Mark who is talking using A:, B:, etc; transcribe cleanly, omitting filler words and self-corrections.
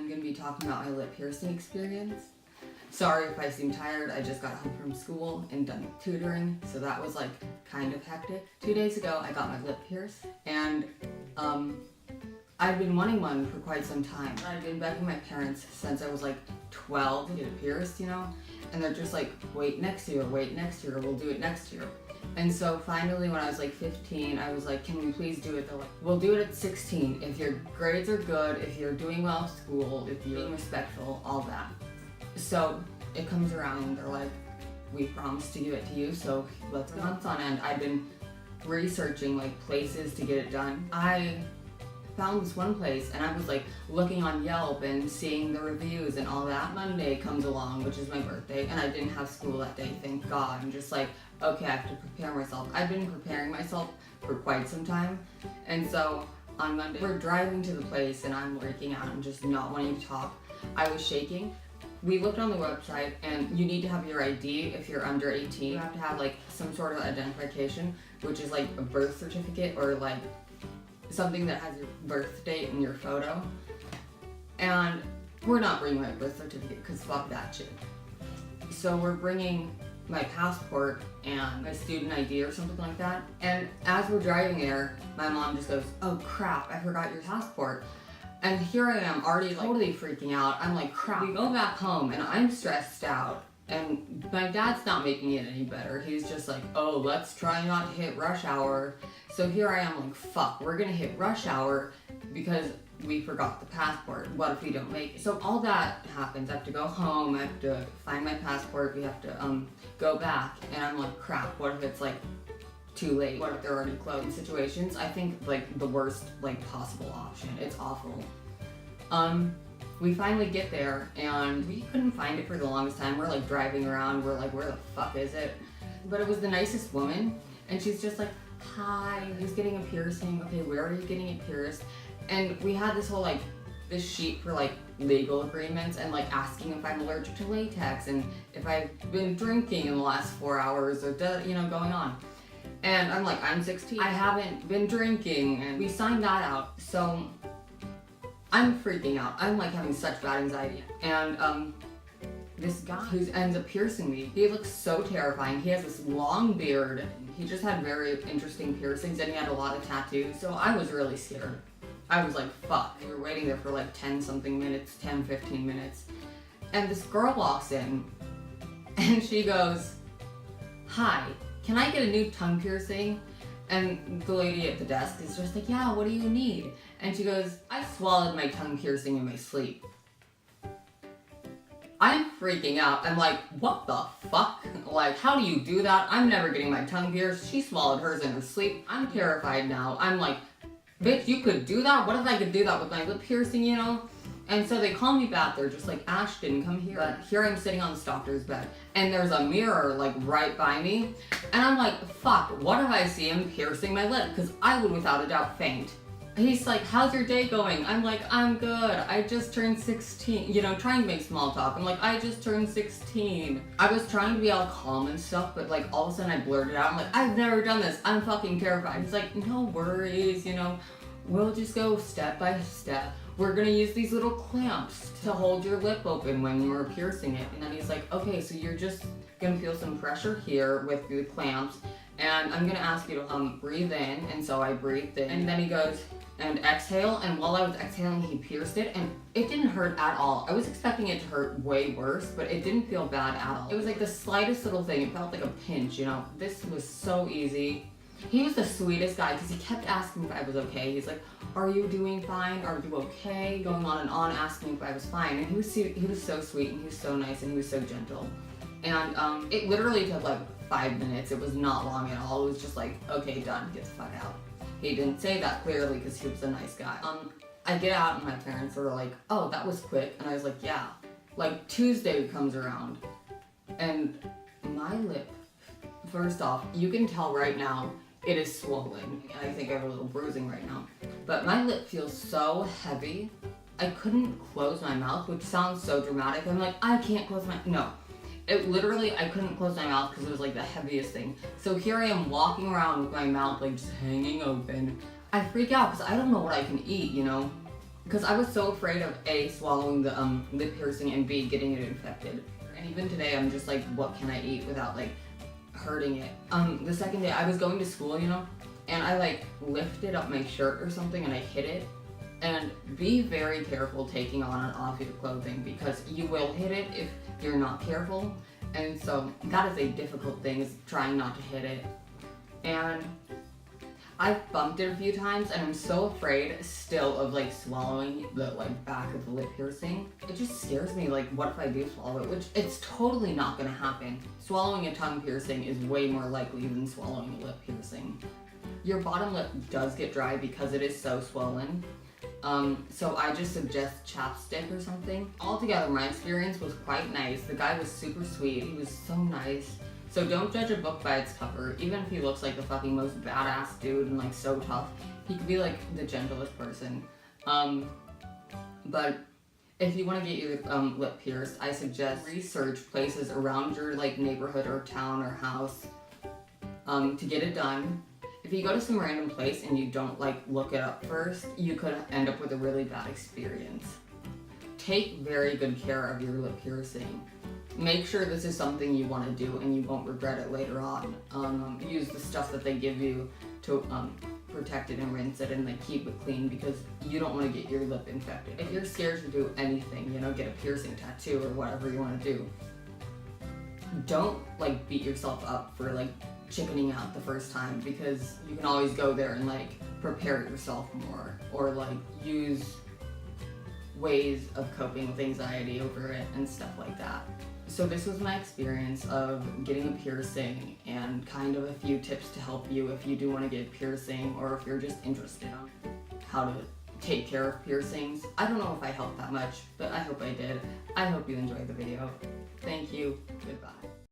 A: I'm gonna be talking about my lip piercing experience. Sorry if I seem tired, I just got home from school and done tutoring, so that was like kind of hectic. 2 days ago, I got my lip pierced, and I've been wanting one for quite some time. I've been begging my parents since I was like 12 to get it pierced, you know? And they're just like, wait next year, we'll do it next year. And so finally when I was like 15, I was like, can we please do it? They're like, we'll do it at 16. If your grades are good, if you're doing well at school, if you're being respectful, all that. So it comes around and they're like, we promised to give it to you, so let's go. Months on end, I've been researching like places to get it done. I found this one place and I was like looking on Yelp and seeing the reviews and all that. Monday comes along, which is my birthday, and I didn't have school that day, thank God. I'm just like, okay, I have to prepare myself. I've been preparing myself for quite some time, and so on Monday, we're driving to the place and I'm freaking out and just not wanting to talk. I was shaking. We looked on the website and you need to have your ID if you're under 18. You have to have like some sort of identification, which is like a birth certificate or like something that has your birth date and your photo. And we're not bringing my birth certificate because fuck that shit. So we're bringing my passport and my student ID or something like that. And as we're driving there, my mom just goes, oh crap, I forgot your passport. And here I am already like totally freaking out. I'm like, crap. We go back home and I'm stressed out. And my dad's not making it any better. He's just like, oh, let's try not to hit rush hour. So here I am like, fuck, we're gonna hit rush hour because we forgot the passport. What if we don't make it? So all that happens. I have to go home, I have to find my passport, we have to go back. And I'm like, crap, what if it's like too late? What if they're already closed? Situations, I think like the worst like possible option. It's awful. We finally get there and we couldn't find it for the longest time. We're like driving around, we're like, where the fuck is it? But it was the nicest woman and she's just like, hi, who's getting a piercing? Okay, where are you getting it pierced? And we had this whole like, this sheet for like legal agreements and like asking if I'm allergic to latex and if I've been drinking in the last 4 hours or you know, going on. And I'm like, I'm 16, I haven't been drinking, and we signed that out. So I'm freaking out. I'm like having such bad anxiety. And this guy who ends up piercing me, he looks so terrifying. He has this long beard. He just had very interesting piercings and he had a lot of tattoos. So I was really scared. I was like, fuck. We were waiting there for like 10 something minutes, 10, 15 minutes. And this girl walks in and she goes, hi, can I get a new tongue piercing? And the lady at the desk is just like, yeah, what do you need? And she goes, I swallowed my tongue piercing in my sleep. I'm freaking out. I'm like, what the fuck? Like, how do you do that? I'm never getting my tongue pierced. She swallowed hers in her sleep. I'm terrified now. I'm like, bitch, you could do that? What if I could do that with my lip piercing, you know? And so they call me back. They're just like, Ashton, come here. But here I'm sitting on this doctor's bed and there's a mirror like right by me. And I'm like, fuck, what if I see him piercing my lip? Because I would without a doubt faint. He's like, how's your day going? I'm like, I'm good. I just turned 16. You know, trying to make small talk. I'm like, I just turned 16. I was trying to be all calm and stuff, but like all of a sudden I blurted out. I'm like, I've never done this. I'm fucking terrified. He's like, no worries, you know, we'll just go step by step. We're gonna use these little clamps to hold your lip open when you're piercing it. And then he's like, okay, so you're just gonna feel some pressure here with the clamps. And I'm gonna ask you to breathe in. And so I breathed in. And then he goes, and exhale. And while I was exhaling, he pierced it. And it didn't hurt at all. I was expecting it to hurt way worse, but it didn't feel bad at all. It was like the slightest little thing. It felt like a pinch, you know. This was so easy. He was the sweetest guy because he kept asking if I was okay. He's like, are you doing fine? Are you okay? Going on and on asking if I was fine. And he was so sweet and he was so nice and he was so gentle. And it literally took like 5 minutes. It was not long at all. It was just like, okay, done, get the fuck out. He didn't say that clearly because he was a nice guy. I get out and my parents were like, oh, that was quick. And I was like, yeah. Like Tuesday comes around and my lip, first off, you can tell right now, it is swollen. I think I have a little bruising right now. But my lip feels so heavy. I couldn't close my mouth, which sounds so dramatic. I'm like, I can't close my, no. It literally, I couldn't close my mouth because it was like the heaviest thing. So here I am walking around with my mouth like just hanging open. I freak out because I don't know what I can eat, you know? because I was so afraid of A, swallowing the lip piercing, and B, getting it infected. And even today I'm just like, what can I eat without like hurting it? The second day I was going to school, you know, and I like lifted up my shirt or something and I hit it. And be very careful taking on and off your clothing, because you will hit it if you're not careful. And so that is a difficult thing, is trying not to hit it. And I've bumped it a few times and I'm so afraid still of like swallowing the like back of the lip piercing. It just scares me, like what if I do swallow it, which it's totally not gonna happen. Swallowing a tongue piercing is way more likely than swallowing a lip piercing. Your bottom lip does get dry because it is so swollen. So I just suggest chapstick or something. Altogether, my experience was quite nice. The guy was super sweet. He was so nice. So don't judge a book by its cover. Even if he looks like the fucking most badass dude and like so tough, he could be like the gentlest person. But if you want to get your lip pierced, I suggest research places around your like neighborhood or town or house to get it done. If you go to some random place and you don't like look it up first, you could end up with a really bad experience. Take very good care of your lip piercing. Make sure this is something you want to do and you won't regret it later on. Use the stuff that they give you to protect it and rinse it and like keep it clean, because you don't want to get your lip infected. If you're scared to do anything, you know, get a piercing, tattoo, or whatever you want to do, don't like beat yourself up for like chickening out the first time, because you can always go there and like prepare yourself more, or like use ways of coping with anxiety over it and stuff like that. So this was my experience of getting a piercing, and kind of a few tips to help you if you do want to get a piercing, or if you're just interested on how to take care of piercings. I don't know if I helped that much, but I hope I did. I hope you enjoyed the video. Thank you. Goodbye.